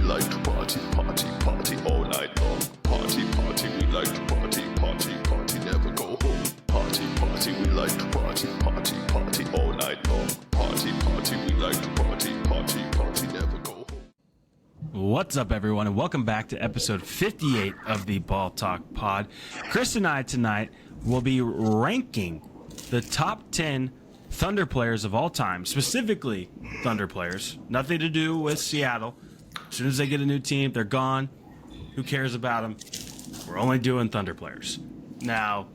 like to party, party, party all night long. Party, party, we like to party, party, party, never go home. Party, party, we like to party, party, party all night long. Party, party, we like to party, party, party, never go home. What's up, everyone, and welcome back to episode 58 of the Ball Talk Pod. Chris and I tonight will be ranking the top 10 Thunder players of all time, specifically Thunder players. Nothing to do with Seattle. As soon as they get a new team, they're gone. Who cares about them? We're only doing Thunder players. Now,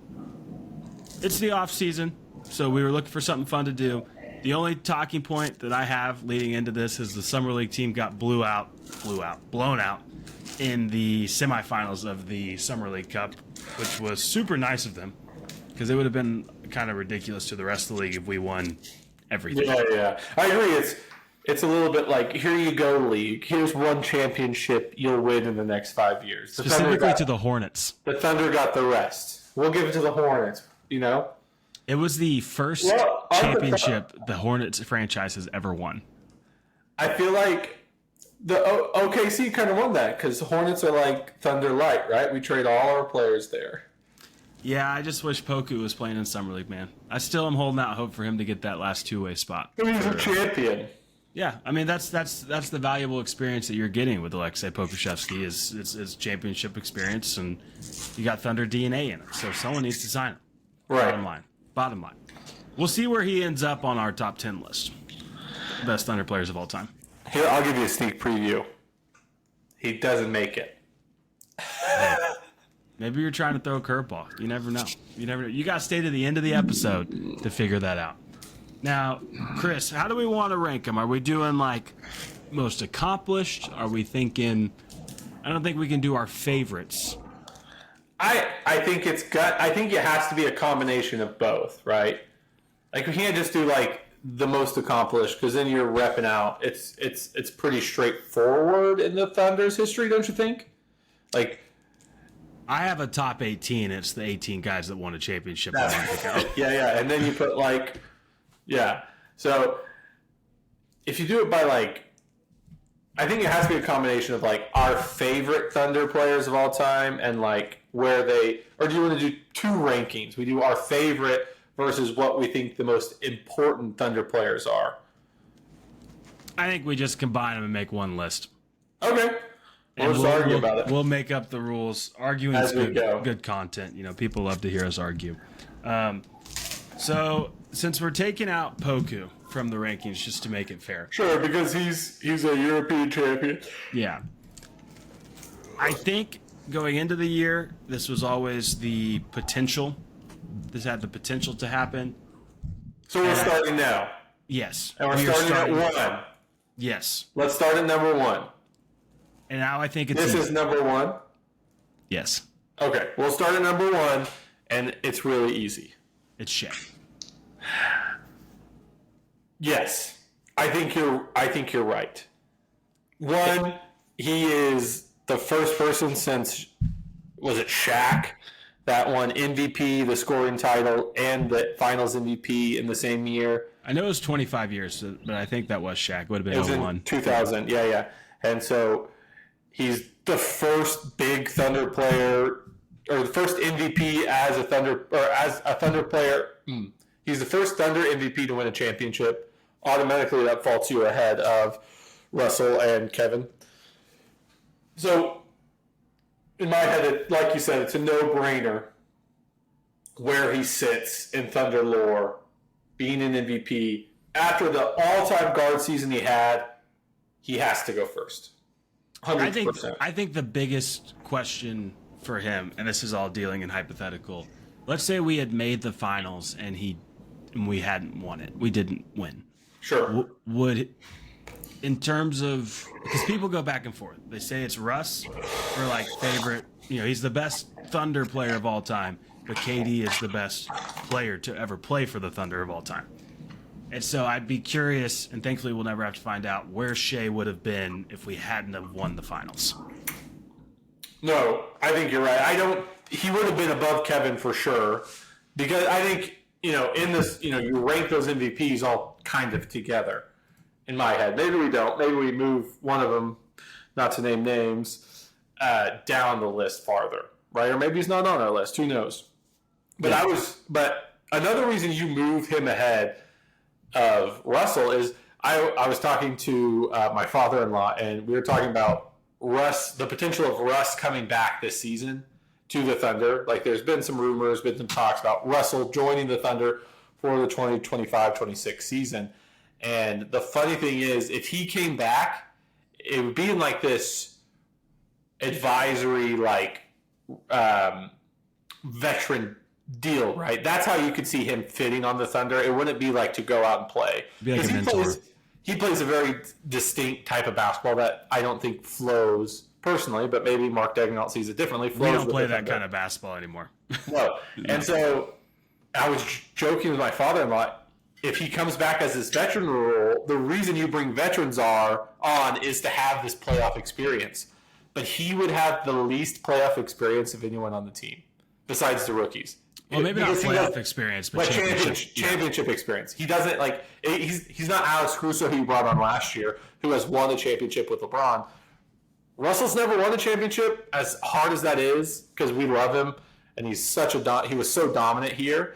it's the off season, so we were looking for something fun to do. The only talking point that I have leading into this is the Summer League team got blown out in the semifinals of the Summer League Cup, which was super nice of them because it would have been kind of ridiculous to the rest of the league if we won everything. Yeah. I agree. It's a little bit like, here you go, league. Here's one championship you'll win in the next 5 years. Specifically to the Hornets. The Thunder got the rest. We'll give it to the Hornets, you know? It was the first championship the Hornets franchise has ever won. I feel like the OKC kind of won that because the Hornets are like Thunder Light, right? We trade all our players there. Yeah, I just wish Poku was playing in Summer League, man. I still am holding out hope for him to get that last two-way spot. He's a champion. Yeah, I mean that's the valuable experience that you're getting with Alexei Pokusevski is championship experience, and you got Thunder DNA in it, so someone needs to sign him. Right. Bottom line. We'll see where he ends up on our top 10 list. Best Thunder players of all time. Here, I'll give you a sneak preview. He doesn't make it. Maybe you're trying to throw a curveball. You never know. You got to stay to the end of the episode to figure that out. Now, Chris, how do we want to rank them? Are we doing like most accomplished? Are we thinking? I don't think we can do our favorites. I think I think it has to be a combination of both, right? Like we can't just do like the most accomplished because then you're repping out. It's pretty straightforward in the Thunder's history, don't you think? Like I have a top 18. It's the 18 guys that won a championship. Yeah, and then you put like, yeah. So if you do it by like, I think it has to be a combination of like our favorite Thunder players of all time and like where they, or do you want to do two rankings? We do our favorite versus what we think the most important Thunder players are. I think we just combine them and make one list. Okay. We'll argue about it. We'll make up the rules. Arguing is good content. You know, people love to hear us argue. So since we're taking out Poku from the rankings just to make it fair. Sure, because he's a European champion. Yeah. I think going into the year, this was always the potential. This had the potential to happen. So we're starting now. Yes. And we're starting at 1. Yes. Let's start at number 1. And now I think it's This is number 1? Yes. Okay, we'll start at number 1, and it's really easy. It's Shea. Yes, I think you're right. One, he is the first person since, was it Shaq, that won MVP, the scoring title, and the Finals MVP in the same year. I know it was 25 years, but I think that was Shaq. Would have been 01. 2000, yeah. And so he's the first big Thunder player, or the first MVP as a Thunder player. He's the first Thunder MVP to win a championship. Automatically, that faults you ahead of Russell and Kevin. So, in my head, like you said, it's a no-brainer where he sits in Thunder lore, being an MVP. After the all-time guard season he had, he has to go first. 100%. I think the biggest question for him, and this is all dealing in hypothetical, let's say we had made the finals and we hadn't won it. We didn't win. Sure. Would, in terms of, because people go back and forth. They say it's Russ for like favorite, he's the best Thunder player of all time, but KD is the best player to ever play for the Thunder of all time. And so I'd be curious, and thankfully we'll never have to find out, where Shea would have been if we hadn't have won the finals. No, I think you're right. He would have been above Kevin for sure, because I think, in this, you rank those MVPs all kind of together in my head. Maybe we don't. Maybe we move one of them not to name names, down the list farther, right? Or maybe he's not on our list. Who knows? But another reason you move him ahead of Russell is I was talking to my father-in-law, and we were talking about the potential of Russ coming back this season to the Thunder. Like, there's been some rumors, been some talks about Russell joining the Thunder for the 2025-26 season. And the funny thing is, if he came back, it would be in like this advisory, like veteran deal, right? That's how you could see him fitting on the Thunder. It wouldn't be like to go out and play. Be like a mentor. He plays a very distinct type of basketball that I don't think flows personally, but maybe Mark Daigneault sees it differently. We don't play that kind of basketball anymore. No. And so I was joking with my father-in-law, if he comes back as this veteran role, the reason you bring veterans on is to have this playoff experience. But he would have the least playoff experience of anyone on the team, besides the rookies. Well, maybe not playoff experience, but championship experience. He doesn't like. He's not Alex Caruso, who you brought on last year, who has won a championship with LeBron. Russell's never won a championship, as hard as that is, because we love him, and he's he was so dominant here.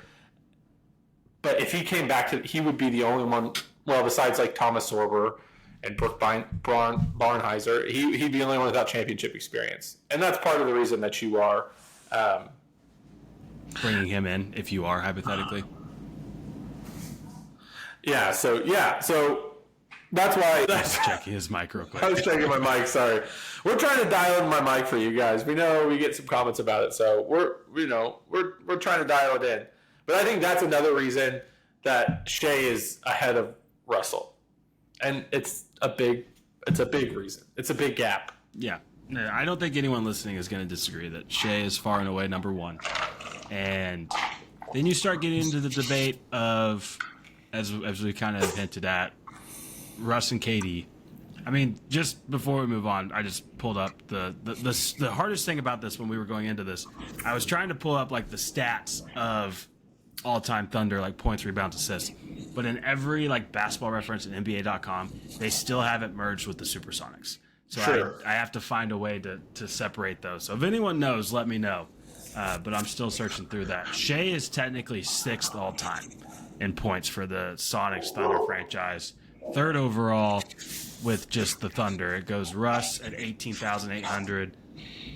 But if he came back he would be the only one. Well, besides like Thomas Sorber and Brooke Barnhizer, he'd be the only one without championship experience, and that's part of the reason that you are. Bringing him in, if you are, hypothetically. So that's why. Just checking his mic real quick. I was checking my mic. Sorry, we're trying to dial in my mic for you guys. We know we get some comments about it, so we're trying to dial it in. But I think that's another reason that Shai is ahead of Russell, and it's a big reason. It's a big gap. Yeah, I don't think anyone listening is going to disagree that Shai is far and away number one. And then you start getting into the debate of, as we kind of hinted at, Russ and KD. I mean, just before we move on, I just pulled up the hardest thing about this when we were going into this. I was trying to pull up like the stats of all-time Thunder, like points, rebounds, assists. But in every like basketball reference and NBA.com, they still haven't merged with the Supersonics. So sure. I have to find a way to separate those. So if anyone knows, let me know. But I'm still searching through that. Shai is technically 6th all-time in points for the Sonics Thunder franchise. 3rd overall with just the Thunder. It goes Russ at 18,800,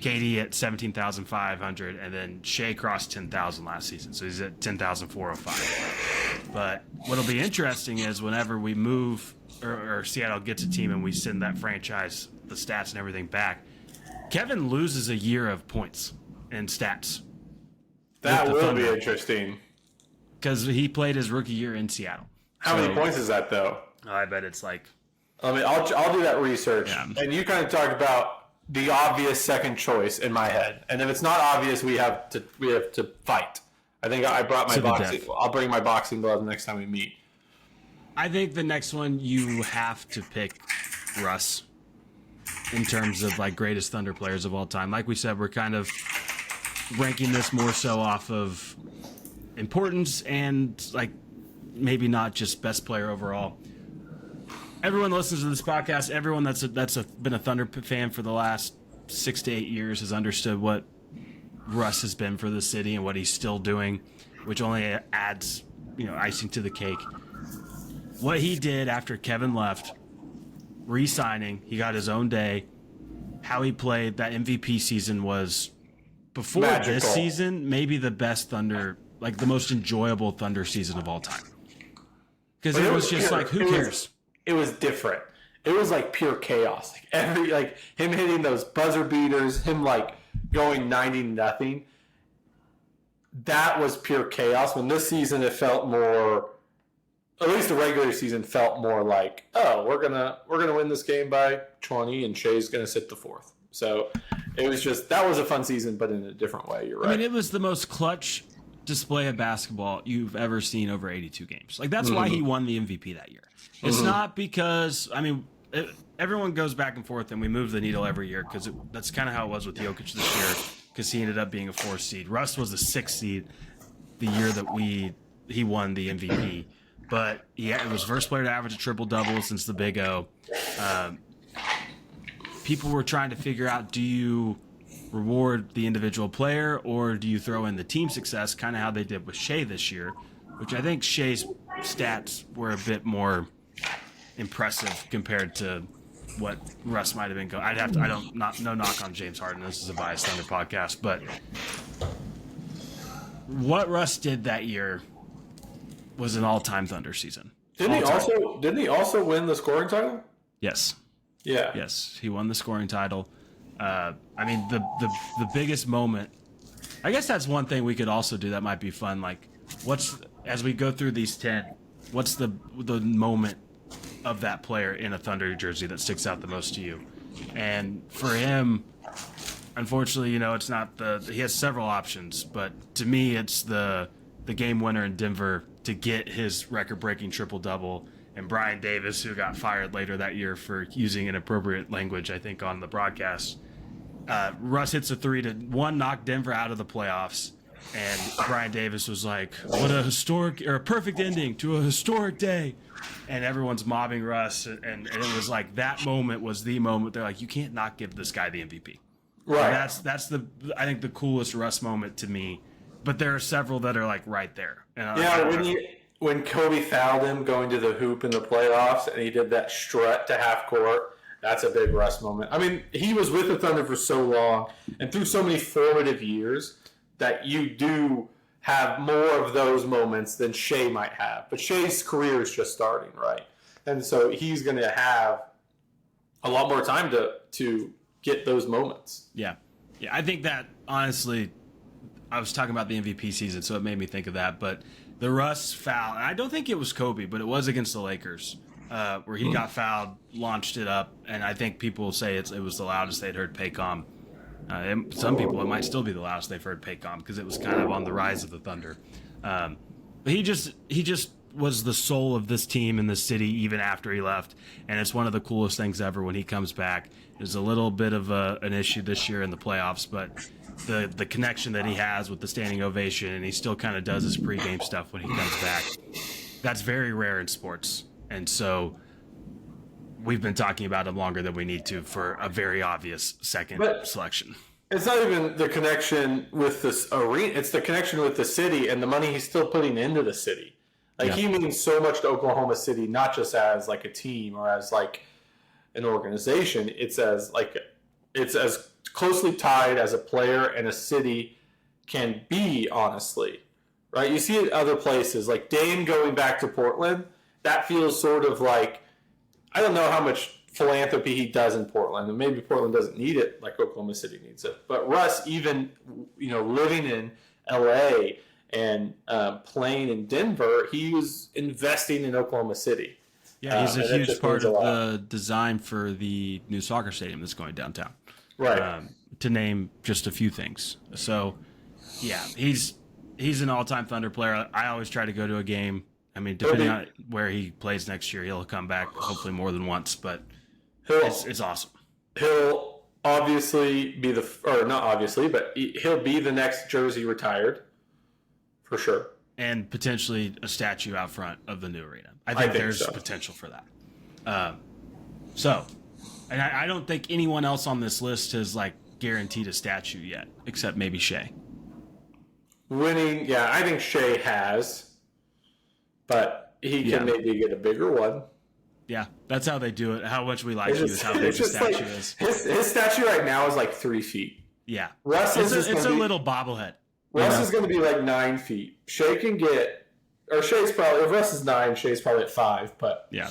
KD at 17,500, and then Shai crossed 10,000 last season. So he's at 10,405. But what'll be interesting is whenever we move or Seattle gets a team and we send that franchise, the stats and everything back, Kevin loses a year of points and stats. That will be interesting. Because he played his rookie year in Seattle. How many points is that, though? I bet it's like... I'll do that research. Yeah. And you kind of talk about the obvious second choice in my head. And if it's not obvious, we have to fight. I think I brought my boxing... I'll bring my boxing gloves next time we meet. I think the next one, you have to pick Russ in terms of like greatest Thunder players of all time. Like we said, we're kind of ranking this more so off of importance and like maybe not just best player overall. Everyone that listens to this podcast, everyone that's been a Thunder fan for the last 6 to 8 years has understood what Russ has been for the city and what he's still doing, which only adds, icing to the cake. What he did after Kevin left, re-signing, he got his own day. How he played that MVP season was, before magical. This season, maybe the best Thunder, like the most enjoyable Thunder season of all time. Because it was just like, who cares? It was different. It was like pure chaos. Like him hitting those buzzer beaters, him like going 90-0. That was pure chaos. When this season, it felt more. At least the regular season felt more like, oh, we're gonna win this game by 20, and Shai's gonna sit the 4th. So it was just that was a fun season, but in a different way. You're right. I mean, it was the most clutch display of basketball you've ever seen over 82 games. Like that's why he won the MVP that year. It's not because everyone goes back and forth, and we move the needle every year because that's kind of how it was with Jokic this year because he ended up being a 4th seed. Russ was the 6th seed the year that he won the MVP. But yeah, it was first player to average a triple-double since the Big O. people were trying to figure out, do you reward the individual player or do you throw in the team success, kind of how they did with Shea this year, which I think Shea's stats were a bit more impressive compared to what Russ might have been going. No knock on James Harden. This is a Biased Thunder podcast, but what Russ did that year was an all-time Thunder season. Didn't he also win the scoring title? Yes. Yeah. Yes, he won the scoring title. I mean, the biggest moment. I guess that's one thing we could also do that might be fun. Like, as we go through these 10, what's the moment of that player in a Thunder jersey that sticks out the most to you? And for him, unfortunately, it's not he has several options, but to me, it's the game winner in Denver to get his record-breaking triple-double, and Brian Davis, who got fired later that year for using inappropriate language, I think, on the broadcast. Russ hits a 3 to knock Denver out of the playoffs, and Brian Davis was like, "What a historic or a perfect ending to a historic day," and everyone's mobbing Russ, and it was like that moment was the moment. They're like, "You can't not give this guy the MVP." Right. And that's I think the coolest Russ moment to me. But there are several that are like right there. And when Kobe fouled him going to the hoop in the playoffs, and he did that strut to half court, that's a big Russ moment. I mean, he was with the Thunder for so long and through so many formative years that you do have more of those moments than Shea might have. But Shea's career is just starting, right? And so he's going to have a lot more time to get those moments. Yeah. I think that, honestly, I was talking about the MVP season, so it made me think of that. But the Russ foul, and I don't think it was Kobe, but it was against the Lakers, where he got fouled, launched it up, and I think people say it was the loudest they'd heard Paycom. Some people, it might still be the loudest they've heard Paycom because it was kind of on the rise of the Thunder. But he just was the soul of this team and this city even after he left, and it's one of the coolest things ever when he comes back. There's a little bit of an issue this year in the playoffs, but the connection that he has with the standing ovation, and he still kind of does his pregame stuff when he comes back. That's very rare in sports, and so we've been talking about him longer than we need to for a very obvious second selection. It's not even the connection with this arena; it's the connection with the city and the money he's still putting into the city. He means so much to Oklahoma City, not just as like a team or as like an organization. It's as closely tied as a player and a city can be, honestly, right? You see it other places, like Dame going back to Portland. That feels sort of like, I don't know how much philanthropy he does in Portland, and maybe Portland doesn't need it like Oklahoma City needs it. But Russ, even living in LA and playing in Denver, he was investing in Oklahoma City. Yeah, he's a huge part of the design for the new soccer stadium that's going downtown. Right. To name just a few things. So, yeah, he's an all-time Thunder player. I always try to go to a game. I mean, depending on where he plays next year, he'll come back hopefully more than once. But it's awesome. He'll obviously be not obviously, but he'll be the next jersey retired for sure. And potentially a statue out front of the new arena. I think there's potential for that. And I don't think anyone else on this list has like guaranteed a statue yet, except maybe Shea. Winning, yeah, I think Shea has, but he can maybe get a bigger one. Yeah, that's how they do it. How much we like you is how big the statue is. His statue right now is like 3 feet. Yeah, Russ it's a little bobblehead. Russ is going to be like 9 feet. Shea can get, or Shea's probably, if Russ is 9, Shea's probably at 5. But yeah.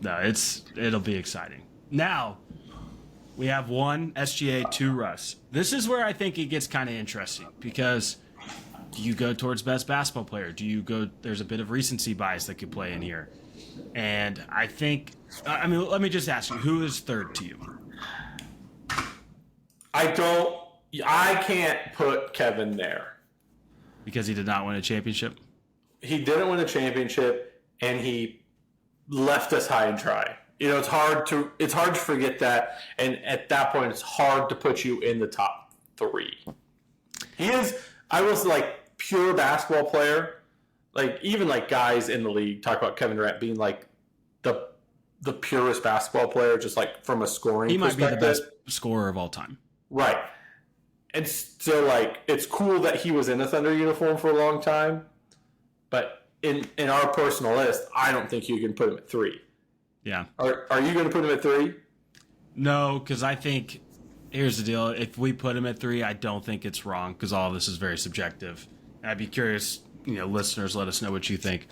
No, it'll be exciting. Now we have 1 SGA, 2 Russ. This is where I think it gets kind of interesting because do you go towards best basketball player? There's a bit of recency bias that could play in here. And I think, let me just ask you, who is third to you? I can't put Kevin there. Because he did not win a championship? He didn't win a championship, and he left us high and dry. It's hard to forget that, and at that point, it's hard to put you in the top 3. I was like pure basketball player. Like even like guys in the league talk about Kevin Durant being like the the purest basketball player, just like from a scoring He might be the perspective. best scorer of all time. Right. And so, like, it's cool that he was in a Thunder uniform for a long time, but in our personal list, I don't think you can put him at 3. Yeah. Are you going to put him at 3? No, because I think here's the deal. If we put him at 3, I don't think it's wrong because all of this is very subjective. I'd be curious, listeners, let us know what you think.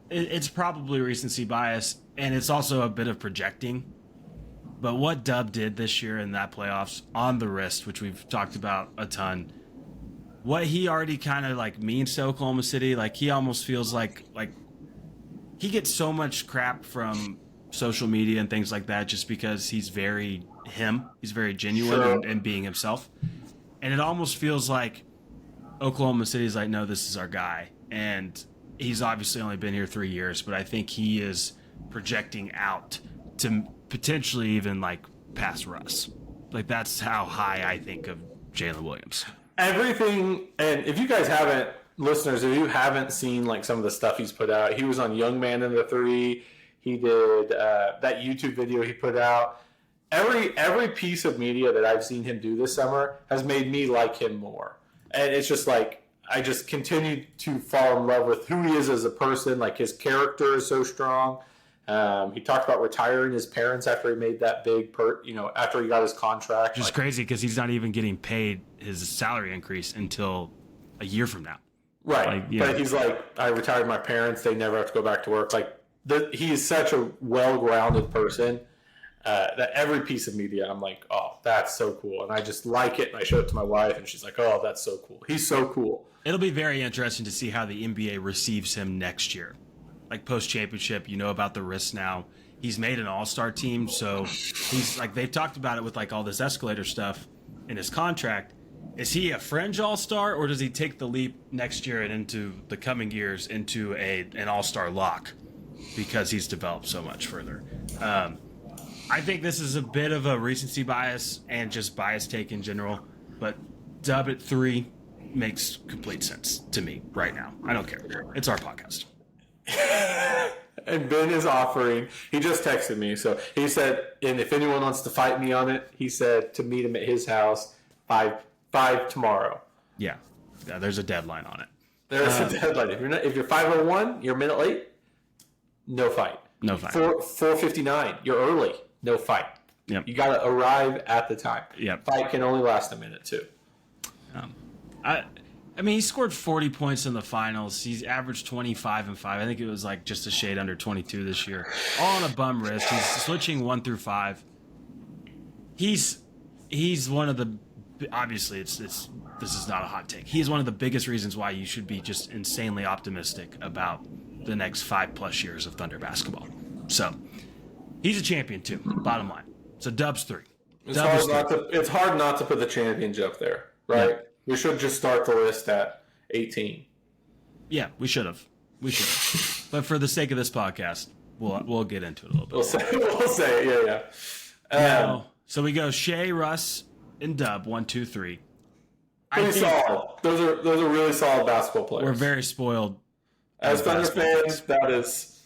It's probably recency bias, and it's also a bit of projecting. But what Dub did this year in that playoffs on the wrist, which we've talked about a ton, what he already kind of like means to Oklahoma City, like he almost feels like he gets so much crap from social media and things like that just because he's very him. He's very genuine and being himself. And it almost feels like Oklahoma City's like, no, this is our guy. And he's obviously only been here 3 years, but I think he is projecting out to potentially even like past Russ. Like that's how high I think of Jalen Williams. Everything, and if you guys haven't, listeners, if you haven't seen like some of the stuff he's put out, he was on Young Man in the 3. He did that YouTube video he put out. Every piece of media that I've seen him do this summer has made me like him more. And it's just like I just continue to fall in love with who he is as a person. Like his character is so strong. He talked about retiring his parents after he made that big after he got his contract. Which is crazy because he's not even getting paid his salary increase until a year from now. Right. But he's like, I retired my parents. They never have to go back to work. Like he is such a well-grounded person that every piece of media, I'm like, oh, that's so cool. And I just like it. And I show it to my wife and she's like, oh, that's so cool. He's so cool. It'll be very interesting to see how the NBA receives him next year. Like post-championship, about the risks now. He's made an all-star team, so he's like they've talked about it with like all this escalator stuff in his contract. Is he a fringe all-star, or does he take the leap next year and into the coming years into an all-star lock because he's developed so much further? I think this is a bit of a recency bias and just bias take in general, but Dub at 3 makes complete sense to me right now. I don't care. It's our podcast. And Ben is offering. He just texted me, so he said, and if anyone wants to fight me on it, he said to meet him at his house 5 tomorrow. Yeah, there's a deadline on it. There's a deadline. If you're 5:01, you're a minute late. No fight. No fight. 4:59, you're early. No fight. Yep. You got to arrive at the time. Yep. Fight can only last a minute too. I mean, he scored 40 points in the finals. He's averaged 25 and 5. I think it was like just a shade under 22 this year. All on a bum wrist. He's switching 1 through 5. He's one of the obviously this is not a hot take. He's one of the biggest reasons why you should be just insanely optimistic about the next 5+ years of Thunder basketball. So he's a champion too. Bottom line. So Dub's 3. It's hard not to put the championship there, right? Yeah. We should just start the list at 18. Yeah, we should have. But for the sake of this podcast, we'll get into it a little bit. We'll say it. Yeah. So we go Shea, Russ, and Dub. 1, 2, 3. Pretty solid. Those are really solid basketball players. We're very spoiled as Thunder fans. That is,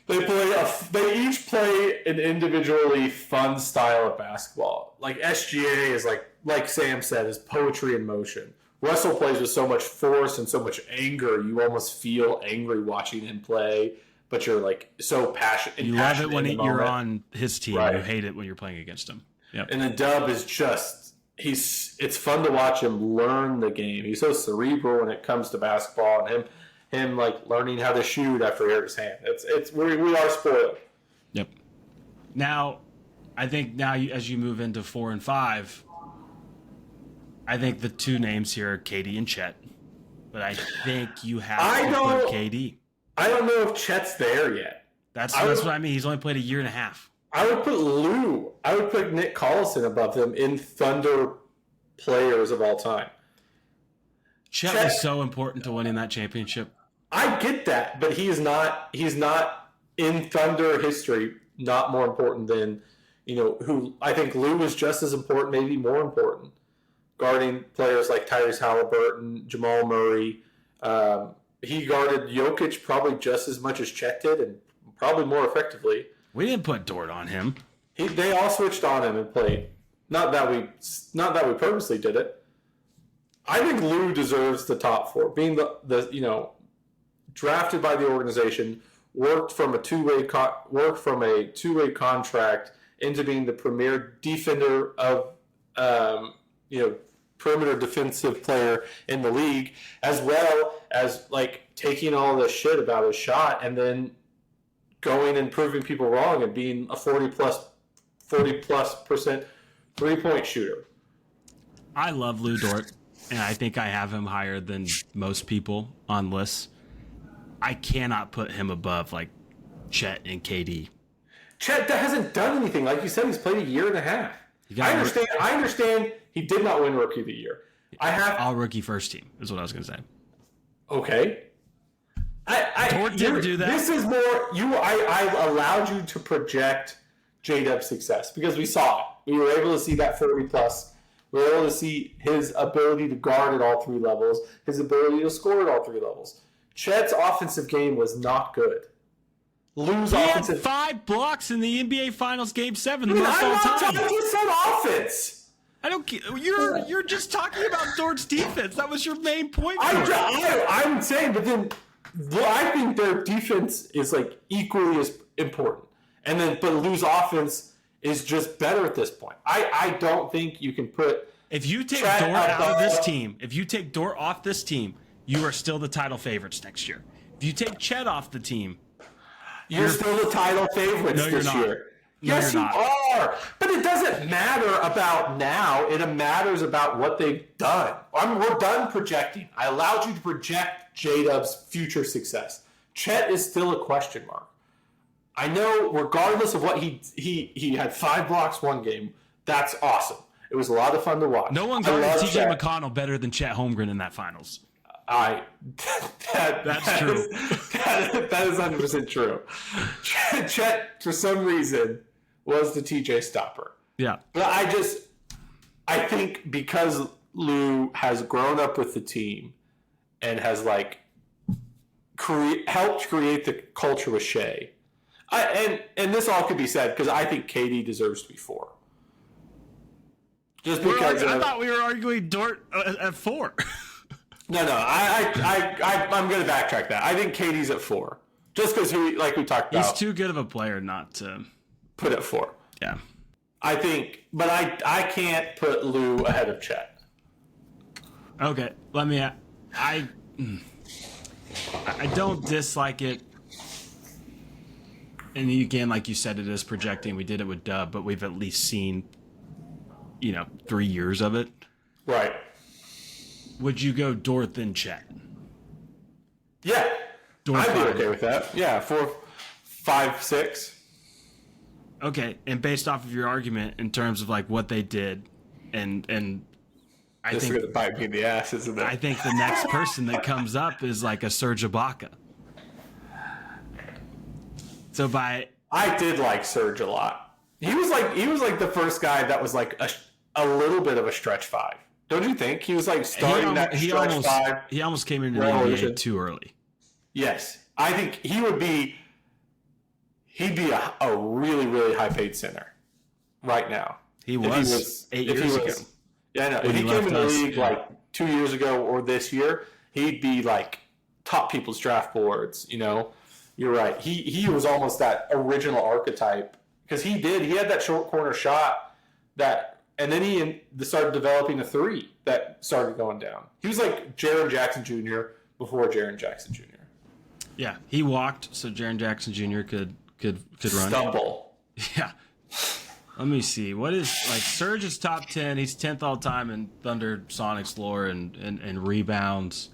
they each play an individually fun style of basketball. Like SGA is like Sam said, is poetry in motion. Russell plays with so much force and so much anger, you almost feel angry watching him play, but you're like so passionate. You love it when you're on his team. Right. You hate it when you're playing against him. Yep. And then Dub is just it's fun to watch him learn the game. He's so cerebral when it comes to basketball, and him like learning how to shoot after he hurt his hand. We are spoiled. Yep. Now, I think as you move into 4 and 5. I think the 2 names here are KD and Chet, but I think you have to put KD. I don't know if Chet's there yet. That's what I mean. He's only played a year and a half. I would put Lou. I would put Nick Collison above him in Thunder players of all time. Chet was so important to winning that championship. I get that, but he's not in Thunder history not more important than who I think Lou was just as important, maybe more important. Guarding players like Tyrese Halliburton, Jamal Murray. He guarded Jokic probably just as much as Chet did, and probably more effectively. We didn't put Dort on him. They all switched on him and played. Not that we purposely did it. I think Lou deserves the top 4, being the drafted by the organization, worked from a two-way contract into being the premier defender of perimeter defensive player in the league, as well as taking all the shit about his shot and then going and proving people wrong and being a 40 plus percent 3-point shooter. I love Lou Dort, and I think I have him higher than most people on lists. I cannot put him above Chet and KD. Chet hasn't done anything. Like you said, he's played a year and a half. I understand he did not win Rookie of the Year. All rookie first team is what I was going to say. Okay. Dort didn't do that. This is more I allowed you to project J-Dub's success because we saw it. We were able to see that 40 plus. We were able to see his ability to guard at all 3 levels, his ability to score at all 3 levels. Chet's offensive game was not good. Lou's offensive... He had 5 blocks in the NBA Finals Game 7, the most all time. You said offense. I don't. You're just talking about Dort's defense. That was your main point. I'm saying, but then I think their defense is equally as important, but Lou's offense is just better at this point. I don't think you can put. If you take Dort out of this team, if you take Dort off this team, you are still the title favorites next year. If you take Chet off the team, you're still the title favorites this year. Yes, you are. But it doesn't matter about now. It matters about what they've done. We're done projecting. I allowed you to project J-Dub's future success. Chet is still a question mark. I know, regardless of what he had 5 blocks one game. That's awesome. It was a lot of fun to watch. No one guarded T.J. McConnell better than Chet Holmgren in that finals. That's true. That is 100% true. Chet, for some reason, was the TJ stopper. Yeah. But I think because Lou has grown up with the team and has helped create the culture with Shea. And this all could be said because I think KD deserves to be 4. Just because I thought we were arguing Dort at 4. No, I'm going to backtrack that. I think KD's at 4. Just because, we talked about. He's too good of a player not to put at 4. Yeah. I think, but I can't put Lou ahead of Chet. Okay, I don't dislike it. And again, like you said, it is projecting. We did it with Dub, but we've at least seen, 3 years of it. Right. Would you go Dort then Chet? Yeah. Dort I'd be okay with that. Yeah, 4, 5, 6. Okay, and based off of your argument in terms of what they did, and I this think is gonna bite me in the ass, isn't it? I think the next person that comes up is a Serge Ibaka. So I did like Serge a lot. He was the first guy that was a little bit of a stretch 5. Don't you think? He was starting that stretch 5. He almost came into the NBA too early. Yes. I think he'd be a really, really high paid center right now. He was 8 years ago. Yeah, I know. If he came in the league 2 years ago or this year, he'd be top people's draft boards, You're right. He was almost that original archetype because he had that short corner shot and then he started developing a 3 that started going down. He was like Jaren Jackson Jr. before Jaren Jackson Jr. Yeah, he walked so Jaren Jackson Jr. could run. Stumble. Yeah. Let me see. What is Serge is top 10. He's 10th all time in Thunder Sonics lore and rebounds.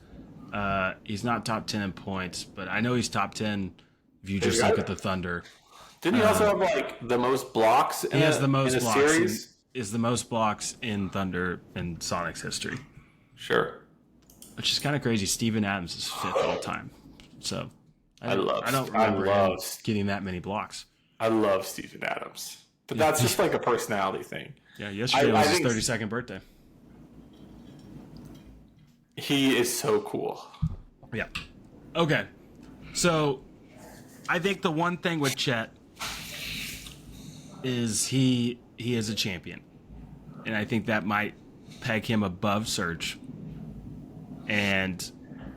He's not top 10 in points, but I know he's top 10 if you just look at the Thunder. Didn't he also have the most blocks he has the most blocks series? Is the most blocks in Thunder and Sonics history. Sure. Which is kind of crazy. Steven Adams is 5th all time. So I don't remember him getting that many blocks. I love Steven Adams. But that's just a personality thing. Yeah, yesterday was his 32nd birthday. He is so cool. Yeah. Okay. So I think the one thing with Chet is he is a champion, and I think that might peg him above Serge. And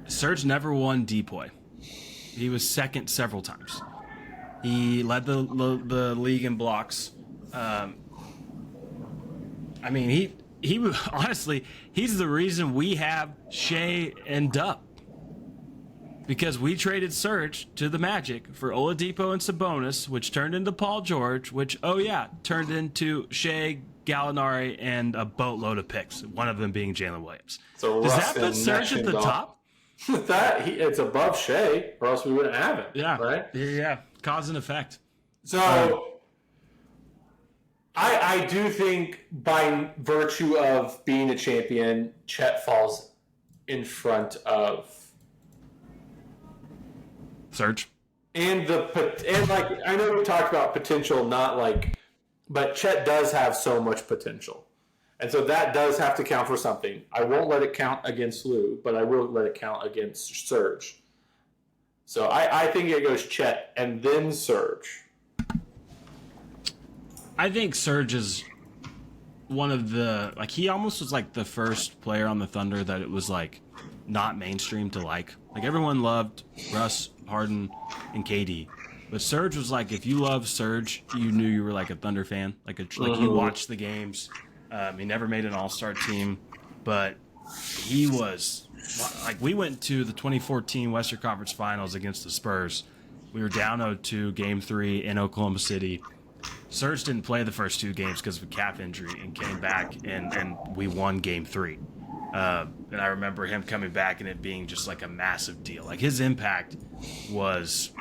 Serge never won DPOY. He was second several times. He led the league in blocks. I mean, he was honestly, he's the reason we have Shea and Dub. Because we traded Serge to the Magic for Oladipo and Sabonis, which turned into Paul George, which, turned into Shea, Gallinari, and a boatload of picks, one of them being Jalen Williams. So does that put Serge at the top? It's above Shea, or else we wouldn't have it. Yeah. Right? Yeah. Cause and effect. So I do think by virtue of being a champion, Chet falls in front of Serge. and like I know we talked about potential, but Chet does have so much potential, and so that does have to count for something. I won't let it count against Lou, but I will let it count against Serge. So I think it goes Chet and then Serge. I think Serge is one of the, he almost was like the first player on the Thunder that it was like not mainstream to like. Like everyone loved Russ, Harden, and KD. But Serge was like, if you love Serge, you knew you were like a Thunder fan. Like you watched the games. He never made an all-star team, but he was like, we went to the 2014 Western Conference Finals against the Spurs. We were down 0-2, Game 3 in Oklahoma City. Serge didn't play the first two games because of a calf injury and came back, and we won Game 3. And I remember him coming back and it being just like a massive deal. Like his impact was,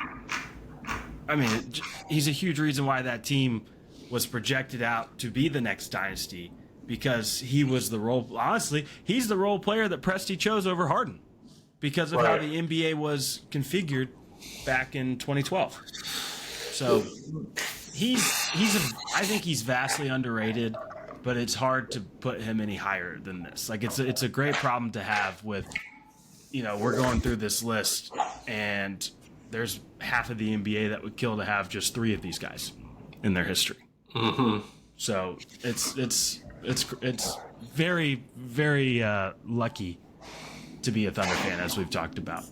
he's a huge reason why that team was projected out to be the next dynasty, because he was he's the role player that Presti chose over Harden because of how the NBA was configured back in 2012. So I think he's vastly underrated, but it's hard to put him any higher than this. Like it's a great problem to have with, we're going through this list and there's half of the NBA that would kill to have just 3 of these guys in their history. Mm-hmm. So it's very, very lucky to be a Thunder fan, as we've talked about.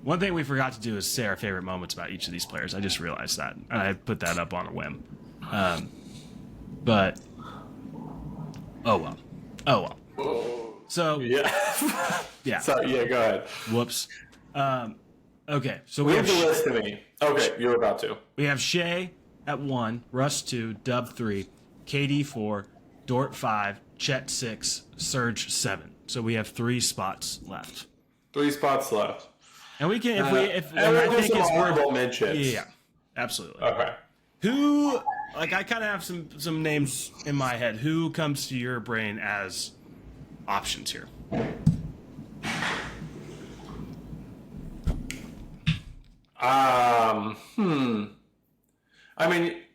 One thing we forgot to do is say our favorite moments about each of these players. I just realized that, and I put that up on a whim. But oh well. So yeah. So yeah, go ahead. Whoops. Okay, so we have the list to me. Okay, you're about to. We have Shea at 1, Russ 2, Dub 3, KD 4, Dort 5, Chet 6, Serge 7. So we have 3 spots left. 3 spots left. And we can, if and I think it's honorable mentions. Yeah, absolutely. Okay. Who, I kind of have some names in my head. Who comes to your brain as options here?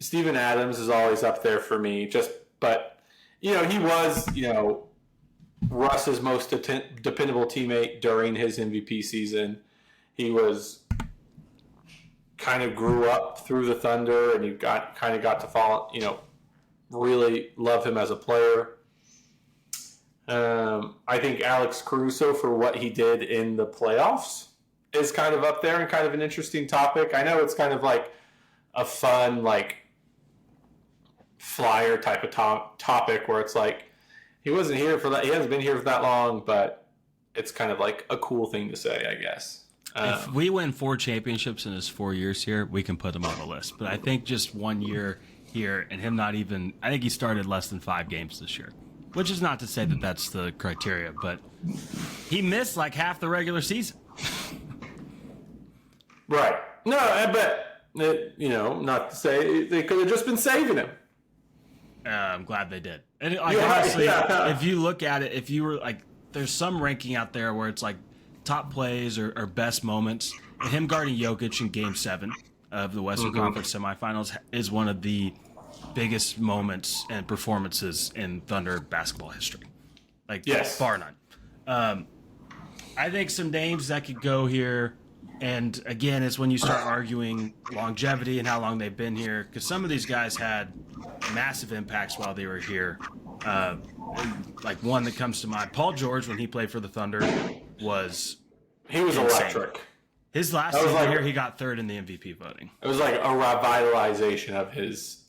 Steven Adams is always up there for me. But he was, Russ's most dependable teammate during his MVP season. He was kind of grew up through the Thunder, and you got to follow, really love him as a player. I think Alex Caruso, for what he did in the playoffs, is kind of up there and kind of an interesting topic. I know it's kind of like a fun, flyer type of topic where it's like, he wasn't here for that. He hasn't been here for that long, but it's kind of like a cool thing to say, I guess. If we win 4 championships in his 4 years here, we can put him on the list. But I think just 1 year here and him not even, I think he started less than 5 games this year, which is not to say that that's the criteria, but he missed like half the regular season. Right. No, but, not to say they could have just been saving him. I'm glad they did. And honestly, if you look at it, if you were like, there's some ranking out there where it's like top plays or best moments, and him guarding Jokic in Game 7 of the Western Conference semifinals is one of the biggest moments and performances in Thunder basketball history. Yes. Bar none. I think some names that could go here. And again, it's when you start arguing longevity and how long they've been here, because some of these guys had massive impacts while they were here. Like one that comes to mind, Paul George, when he played for the Thunder, he was insane. electric. His last season here, he got third in the MVP voting. It was like a revitalization of his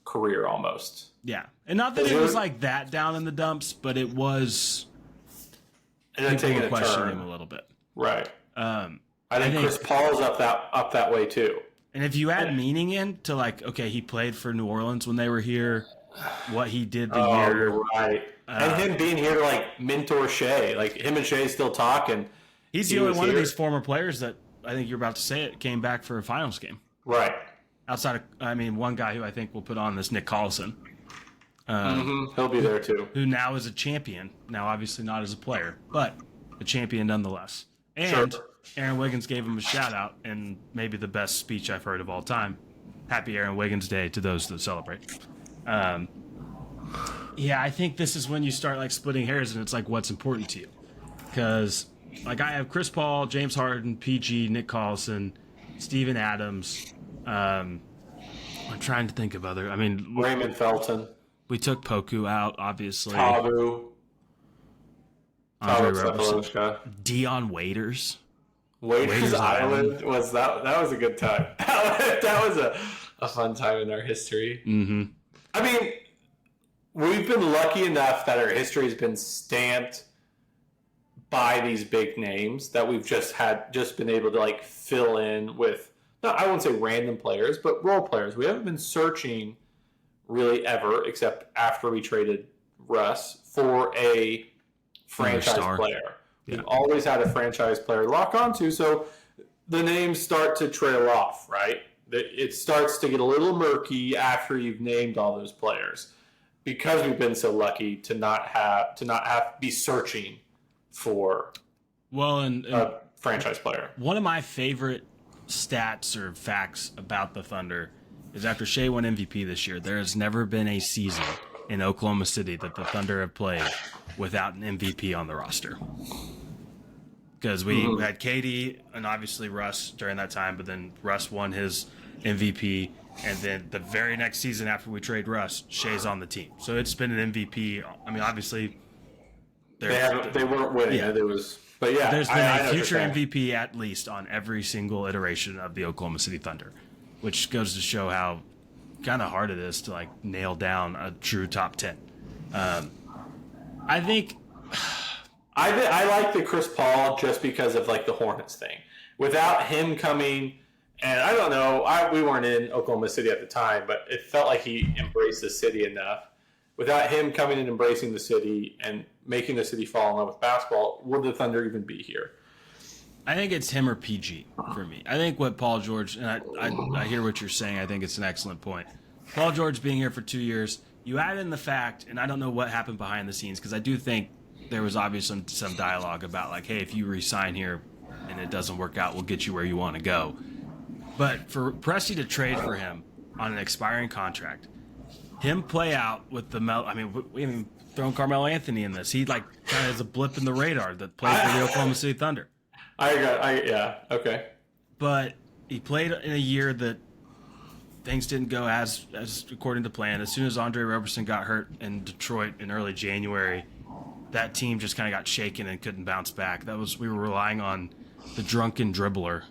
career almost. Yeah, and not that it was like that down in the dumps, but it was. And then taking a question turn. him a little bit. Right. I think Chris Paul's up that way too. And if you add meaning in to like, okay, he played for New Orleans when they were here, what he did the year. You're right. And him being here to like mentor Shea, like him and Shea still talking. He's the only one of these former players that I think you're about to say it came back for a finals game. Right. Outside of, one guy who I think will put on this Nick Collison. He'll be there too. Who now is a champion. Now, obviously not as a player, but a champion nonetheless. And Sure. Aaron Wiggins gave him a shout out and maybe the best speech I've heard of all time. Happy Aaron Wiggins Day to those that celebrate. Yeah, I think this is when you start like splitting hairs and it's like what's important to you. Because like I have Chris Paul, James Harden, PG, Nick Collison, Steven Adams. I'm trying to think of other. Raymond Felton. We took Poku out, obviously. Tabu. Andre Roberson. Sabalenka. Dion Waiters. Waiters Island was that was a good time. That was a fun time in our history. Mm-hmm. I mean, we've been lucky enough that our history has been stamped by these big names that we've just been able to like fill in with, I won't say random players, but role players. We haven't been searching really ever, except after we traded Russ, for a franchise player. Yeah. We've always had a franchise player to lock onto, so the names start to trail off, right? It starts to get a little murky after you've named all those players, because we've been so lucky to not have to be searching for a franchise player. One of my favorite stats or facts about the Thunder is after Shea won MVP this year, there has never been a season in Oklahoma City that the Thunder have played without an MVP on the roster. Because we had KD and obviously Russ during that time, but then Russ won his MVP, and then the very next season after we trade Russ, Shea's on the team. So it's been an MVP. I mean, obviously they weren't winning. Yeah. But yeah, there's been a future MVP at least on every single iteration of the Oklahoma City Thunder, which goes to show how kind of hard it is to like nail down a true top 10. I think I like the Chris Paul just because of like the Hornets thing. Without him coming, and I don't know, we weren't in Oklahoma City at the time, but it felt like he embraced the city enough. Without him coming and embracing the city and making the city fall in love with basketball, would the Thunder even be here? I think it's him or PG for me. I think what Paul George, and I hear what you're saying. I think it's an excellent point. Paul George being here for 2 years, you add in the fact, and I don't know what happened behind the scenes, because I do think there was obviously some dialogue about like, hey, if you re-sign here and it doesn't work out, we'll get you where you want to go. But for Presti to trade for him on an expiring contract, him play out with the we haven't thrown Carmelo Anthony in this. He like kind of is a blip in the radar that plays for the Oklahoma City Thunder. Okay. But he played in a year that things didn't go as according to plan. As soon as Andre Roberson got hurt in Detroit in early January, that team just kind of got shaken and couldn't bounce back. We were relying on the drunken dribbler,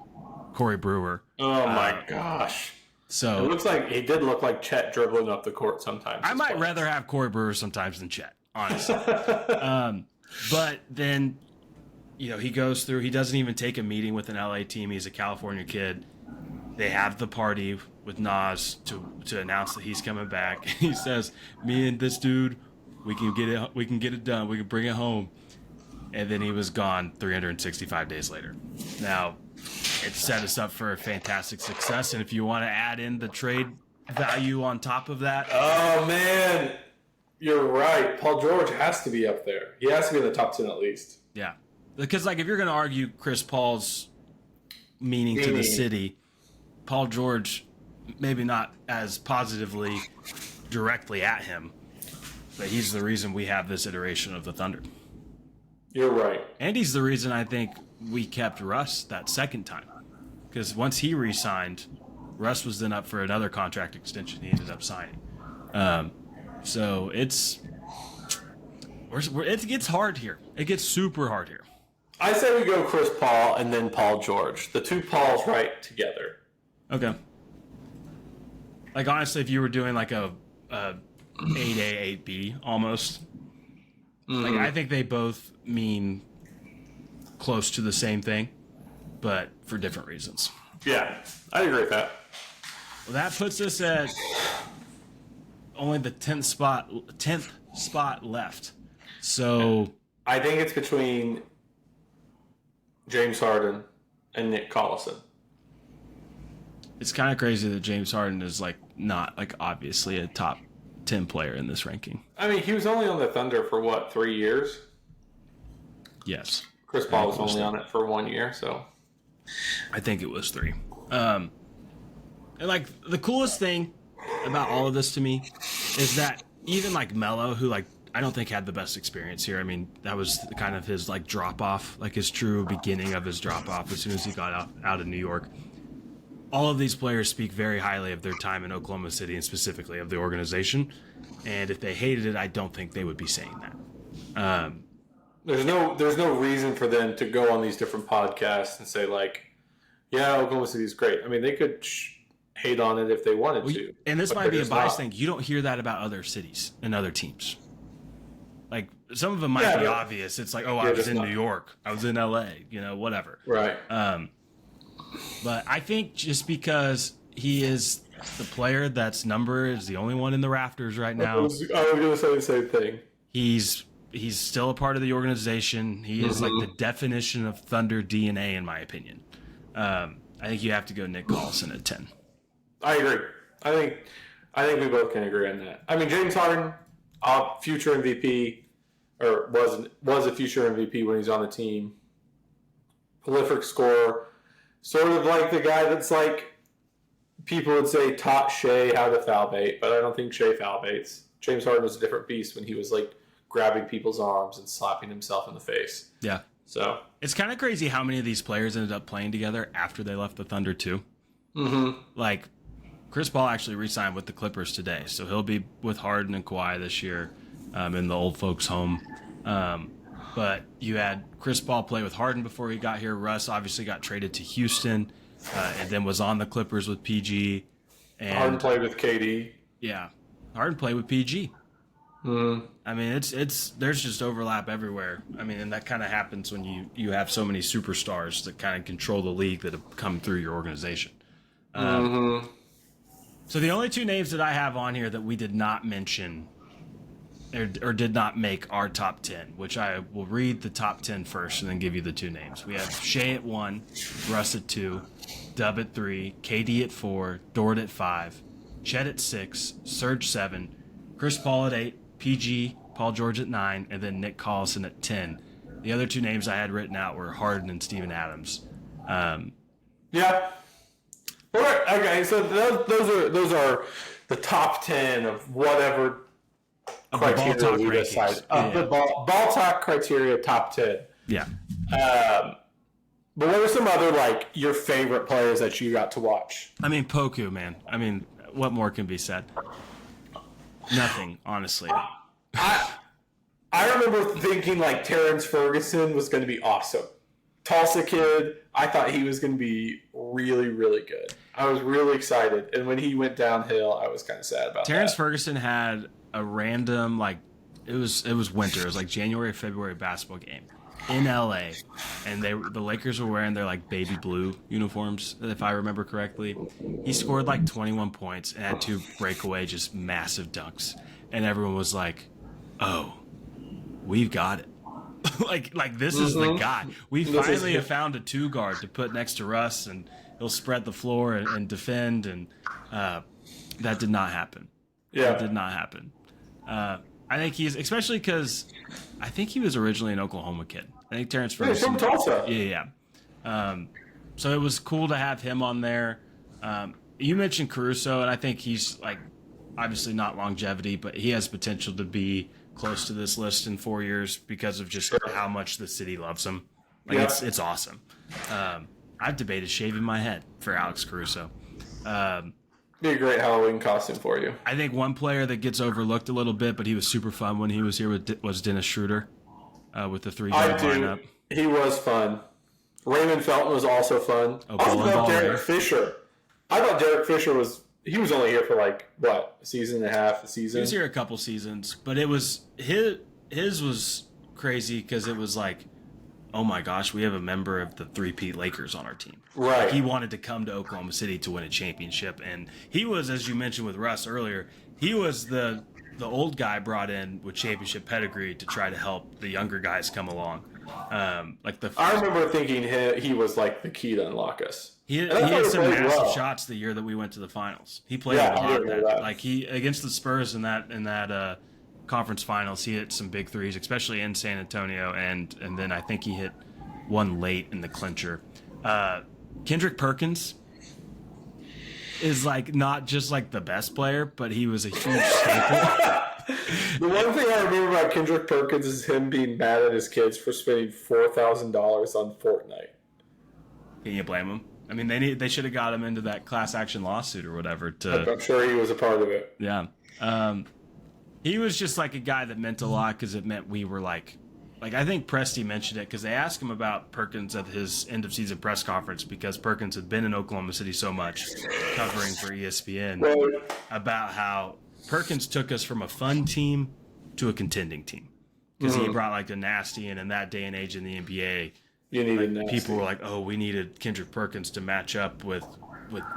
Corey Brewer. Oh my gosh. So he did look like Chet dribbling up the court sometimes. I might rather have Corey Brewer sometimes than Chet, honestly. But then, he goes through. He doesn't even take a meeting with an LA team. He's a California kid. They have the party with Nas to announce that he's coming back. He says, "Me and this dude, we can get it done. We can bring it home." And then he was gone 365 days later. Now, it set us up for a fantastic success. And if you want to add in the trade value on top of that. Oh, man. You're right. Paul George has to be up there. He has to be in the top 10 at least. Yeah. Because, if you're going to argue Chris Paul's meaning to the city, Paul George, maybe not as positively directly at him, but he's the reason we have this iteration of the Thunder. You're right. And he's the reason I think we kept Russ that second time. because once he re-signed, Russ was then up for another contract extension. He ended up signing. So it gets hard here. It gets super hard here. I say we go Chris Paul and then Paul George. The two Pauls right together. Okay. Like, honestly, if you were doing like a 8A, 8B almost, like, I think they both mean close to the same thing, but for different reasons. Yeah, I agree with that. Well, that puts us at only the 10th spot left. So I think it's between James Harden and Nick Collison. it's kind of crazy that James Harden is like not like obviously a top 10 player in this ranking. I mean, he was only on the Thunder for what, 3 years? Yes. Chris Paul was only on it for 1 year, so I think it was 3. And like the coolest thing about all of this to me is that even like Melo, who like I don't think had the best experience here. I mean, that was kind of his like drop off, like his true beginning of his drop off as soon as he got out of New York. All of these players speak very highly of their time in Oklahoma City and specifically of the organization. And if they hated it, I don't think they would be saying that. there's no reason for them to go on these different podcasts and say like, yeah, Oklahoma City is great. I mean, they could hate on it if they wanted to. And this but might be a they're just biased not. thing. You don't hear that about other cities and other teams. Like, some of them might be but- obvious. It's like, oh, I was just in not. New York. I was in LA, whatever. Right. But I think just because he is the player that's number is the only one in the rafters right I now, was going to say the same thing. he's still a part of the organization. He is like the definition of Thunder DNA, in my opinion. I think you have to go Nick Collison at 10. I agree. I think we both can agree on that. I mean, James Harden, future MVP, or was a future MVP when he's on the team. Prolific scorer, sort of like the guy that's like people would say taught Shea how to foul bait, but I don't think Shea foul baits. James Harden was a different beast when he was like grabbing people's arms and slapping himself in the face. Yeah. So It's kind of crazy how many of these players ended up playing together after they left the Thunder too. Like, Chris Paul actually re-signed with the Clippers today, so he'll be with Harden and Kawhi this year in the old folks' home. But you had Chris Paul play with Harden before he got here. Russ obviously got traded to Houston and then was on the Clippers with PG. And Harden played with KD. yeah, Harden played with PG. I mean, it's there's just overlap everywhere. I mean, and that kind of happens when you have so many superstars that kind of control the league that have come through your organization. So the only two names that I have on here that we did not mention or did not make our top 10, which I will read the top 10 first and then give you the two names. We have Shea at 1, Russ at 2, Dub at 3, KD at 4, Dort at 5, Chet at 6, Serge 7, Chris Paul at 8, PG, Paul George at 9, and then Nick Collison at 10. The other two names I had written out were Harden and Steven Adams. Yeah. All right. Okay. So those are the top 10 of whatever Of the ball criteria talk we rankings. decide. Yeah. The ball talk criteria top 10. Yeah. But what are some other like your favorite players that you got to watch? I mean, Poku, man. I mean, what more can be said? Nothing, honestly. I remember thinking like Terrence Ferguson was going to be awesome. Tulsa kid, I thought he was going to be really, really good. I was really excited, and when he went downhill, I was kind of sad about Terrence that. Ferguson had a random it was winter. It was like January, February basketball game in LA, and the Lakers were wearing their like baby blue uniforms, if I remember correctly. He scored like 21 points and had 2 breakaway just massive dunks, and everyone was like, "Oh, we've got it." like this is the guy. We finally have found a 2 guard to put next to Russ, and he'll spread the floor and defend, and that did not happen. Yeah. That did not happen. I think he's, especially because I think he was originally an Oklahoma kid. I think Terrence He's Ferguson. from Tulsa. Yeah. So it was cool to have him on there. You mentioned Caruso, and I think he's like obviously not longevity, but he has potential to be close to this list in 4 years because of just how much the city loves him. Like Yeah. it's awesome. I I've debated shaving my head for Alex Caruso. Be a great Halloween costume for you. I think one player that gets overlooked a little bit, but he was super fun when he was here was Dennis Schroeder with the 3-guard lineup. He was fun. Raymond Felton was also fun. I love Derek Fisher. I thought Derek Fisher was only here for like what, a season and a half, a season. He was here a couple seasons, but it was his was crazy because it was like, oh my gosh, we have a member of the three-peat Lakers on our team. Right. He wanted to come to Oklahoma City to win a championship, and he was, as you mentioned with Russ earlier, he was the old guy brought in with championship pedigree to try to help the younger guys come along. I remember thinking he was like the key to unlock us. He had some massive shots the year that we went to the finals. He played a lot that. Like he against the Spurs in that conference finals, he hit some big threes, especially in San Antonio, and then I think he hit one late in the clincher. Kendrick Perkins is like not just like the best player, but he was a huge staple. The one thing I remember about Kendrick Perkins is him being mad at his kids for spending $4,000 on Fortnite. Can you blame him? I mean, they should have got him into that class action lawsuit or whatever. I'm sure he was a part of it. Yeah. He was just like a guy that meant a lot because it meant we were like I think Presti mentioned it because they asked him about Perkins at his end of season press conference because Perkins had been in Oklahoma City so much covering for ESPN about how Perkins took us from a fun team to a contending team because he brought like the nasty, and in that day and age in the NBA, you needed like, people were like, oh, we needed Kendrick Perkins to match up with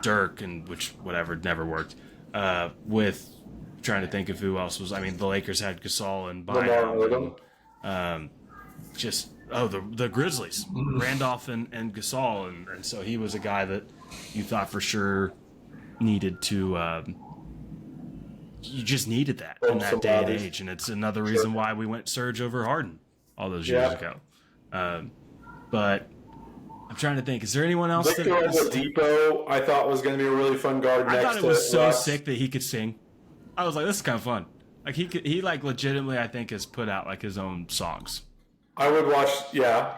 Dirk, and which whatever never worked. With trying to think of who else was. I mean, the Lakers had Gasol and Bynum. The Grizzlies, Randolph and Gasol, and so he was a guy that you thought for sure needed to. You just needed that in that day and age, and it's another reason why we went Serge over Harden all those years ago. But I'm trying to think. Is there anyone else? Victor Oladipo, I thought was going to be a really fun guard. I thought it was so sick that he could sing. I was like, this is kind of fun. Like he like legitimately, I think, has put out like his own songs. I would watch. Yeah,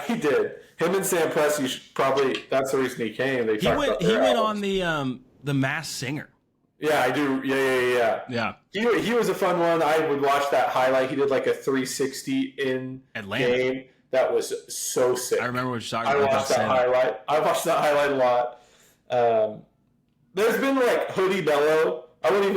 he did. Him and Sam Presti probably. That's the reason he came. He went on the Masked Singer. Yeah, I do. Yeah. He was a fun one. I would watch that highlight. He did like a 360 in Atlanta game. That was so sick. I remember what you're talking about. I watched that highlight a lot. There's been like Hoodie Mello. I wouldn't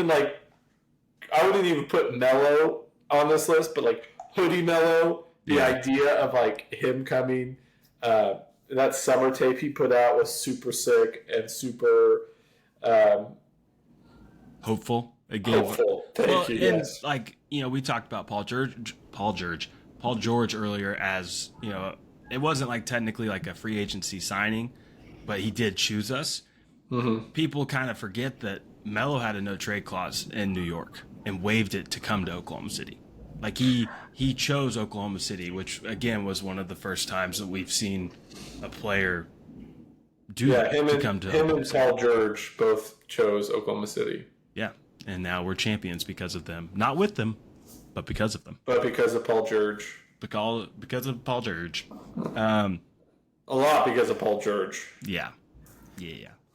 even put Mello on this list, but like Hoodie Mello, the idea of like him coming, that summer tape he put out was super sick and super hopeful. Hopeful. Thank you. Yes. And like, we talked about Paul George earlier as, it wasn't like technically like a free agency signing, but he did choose us. Mm-hmm. People kind of forget that Melo had a no trade clause in New York and waived it to come to Oklahoma City. Like he chose Oklahoma City, which again was one of the first times that we've seen a player do that to come to Oklahoma City. Paul George both chose Oklahoma City. Yeah, and now we're champions because of them. Not with them, but because of them. But because of Paul George. Because of Paul George. A lot because of Paul George. Yeah.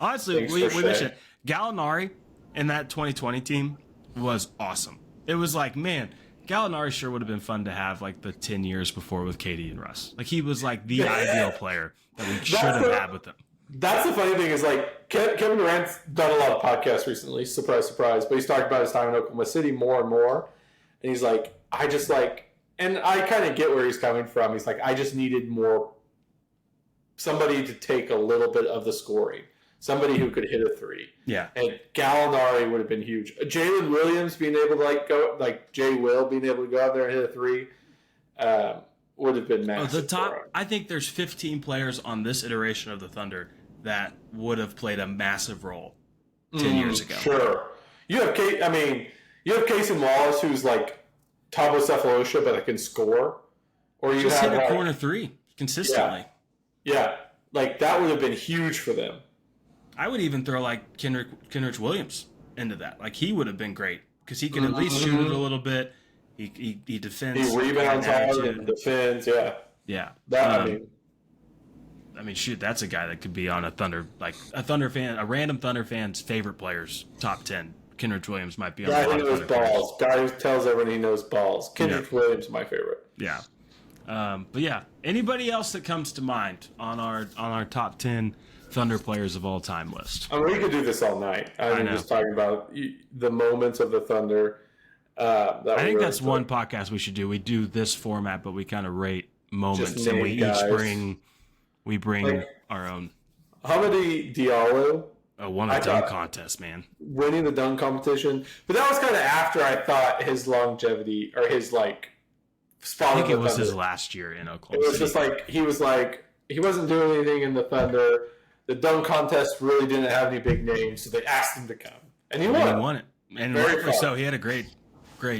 Honestly, we mentioned Gallinari in that 2020 team was awesome. It was like, man, Gallinari sure would have been fun to have like the 10 years before with KD and Russ. Like he was like the ideal player that we should have had with them. That's the funny thing is like Kevin Durant's done a lot of podcasts recently. Surprise, surprise. But he's talked about his time in Oklahoma City more and more. And he's like, and I kind of get where he's coming from. He's like, I just needed somebody to take a little bit of the scoring. Somebody who could hit a three. Yeah. And Gallinari would have been huge. Jalen Williams being able to Jay Will being able to go out there and hit a three would have been massive. I think there's 15 players on this iteration of the Thunder that would have played a massive role 10 years ago. Sure. You have Casey Wallace, who's like Thabo Sefolosha, but that can score. Or you just hit a corner three consistently. Yeah. Like that would have been huge for them. I would even throw like Kenrich Williams into that. Like he would have been great because he can at least shoot it a little bit. He defends. He rebounds hard and defends. Yeah. Yeah. I mean, shoot, that's a guy that could be on a random Thunder fan's favorite players top 10. Kenrich Williams might be on. Guy who knows balls. Guy who tells everyone he knows balls. Kenrich Williams, my favorite. Yeah. But yeah, anybody else that comes to mind on our top 10 Thunder players of all time list? I mean, we could do this all night. I mean, just talking about the moments of the Thunder. I think that's one podcast we should do. We do this format, but we kind of rate moments, and we each bring our own. Hamady Diallo won a dunk contest, man. Winning the dunk competition, but that was kind of after I thought his longevity or his spot. I think it was his last year in Oklahoma. It was just he wasn't doing anything in the Thunder. The dunk contest really didn't have any big names, so they asked him to come, and he won. He won it, and rightfully so. He had a great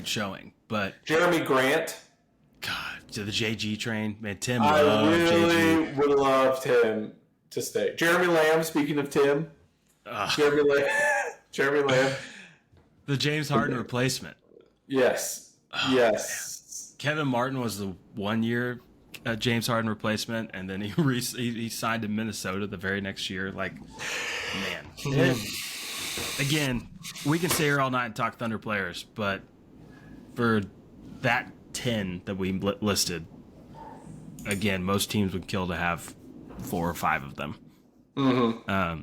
showing. But Jeremy Grant, God, to the JG train, man. Tim, I really would have loved him to stay. Jeremy Lamb. Speaking of Tim, Jeremy Lamb, the James Harden replacement. Yes, yes. Man. Kevin Martin was the 1 year James Harden replacement, and then he signed in Minnesota the very next year. Like, man. Again, we can stay here all night and talk Thunder players, but for that 10 that we listed, again, most teams would kill to have 4 or 5 of them. Mm-hmm.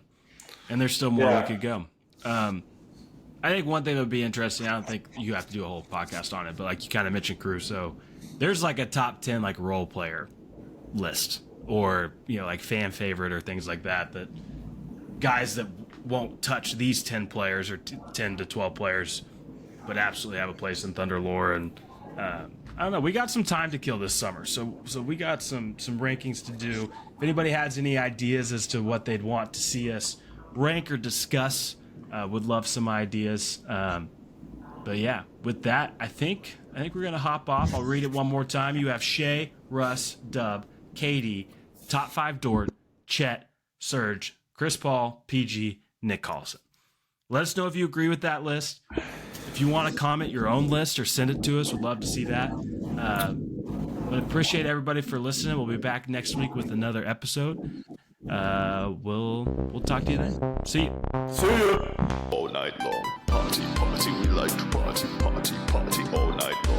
And there's still more we could go. I think one thing that would be interesting, I don't think you have to do a whole podcast on it, but like you kind of mentioned Caruso, there's like a top 10 like role player list, or like fan favorite or things like that guys that won't touch these 10 players or 10 to 12 players, but absolutely have a place in Thunder lore. And I don't know, we got some time to kill this summer, so we got some rankings to do. If anybody has any ideas as to what they'd want to see us rank or discuss, would love some ideas. But yeah, with that, I think we're gonna hop off. I'll read it one more time. You have Shea, Russ, Dub, KD, top 5 Dort, Chet, Serge, Chris Paul, PG, Nick Collison. Let us know if you agree with that list. If you want to comment your own list or send it to us, we'd love to see that. But appreciate everybody for listening. We'll be back next week with another episode. We'll talk to you then. See you. See ya. All night long, party, party, we like to party, party, party all night long.